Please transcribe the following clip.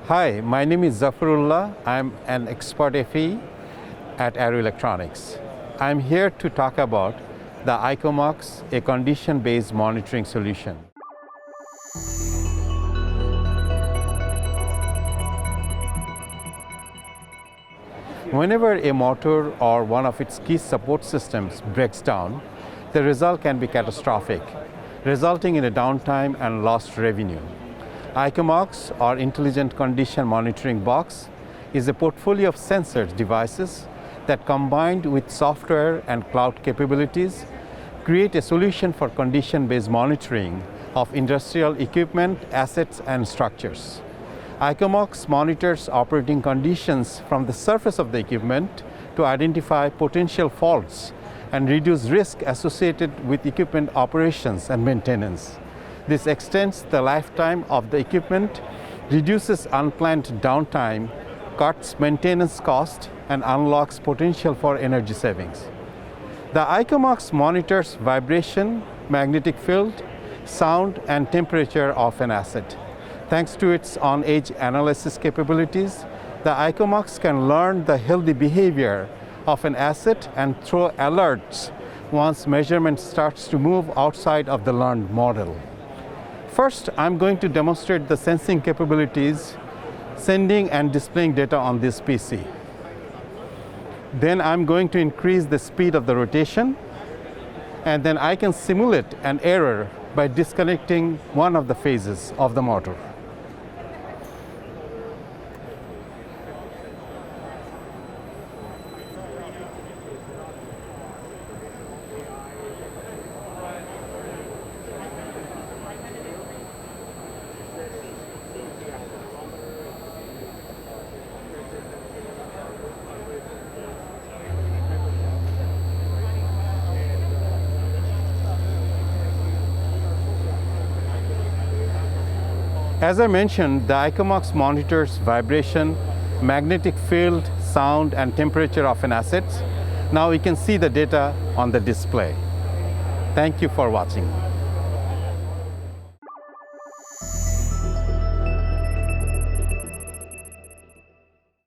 Hi, my name is Zafarullah. I'm an expert FE at Aero Electronics. I'm here to talk about the iCOMOX, a condition-based monitoring solution. Whenever a motor or one of its key support systems breaks down, the result can be catastrophic, resulting in a downtime and lost revenue. iCOMOX, or Intelligent Condition Monitoring Box, is a portfolio of sensors devices that, combined with software and cloud capabilities, create a solution for condition-based monitoring of industrial equipment, assets, and structures. iCOMOX monitors operating conditions from the surface of the equipment to identify potential faults and reduce risk associated with equipment operations and maintenance. This extends the lifetime of the equipment, reduces unplanned downtime, cuts maintenance cost, and unlocks potential for energy savings. The iCOMOX monitors vibration, magnetic field, sound, and temperature of an asset. Thanks to its on-edge analysis capabilities, the iCOMOX can learn the healthy behavior of an asset and throw alerts once measurement starts to move outside of the learned model. First, I'm going to demonstrate the sensing capabilities, sending and displaying data on this PC. Then I'm going to increase the speed of the rotation, and then I can simulate an error by disconnecting one of the phases of the motor. As I mentioned, the iCOMOX monitors vibration, magnetic field, sound, and temperature of an asset. Now we can see the data on the display. Thank you for watching.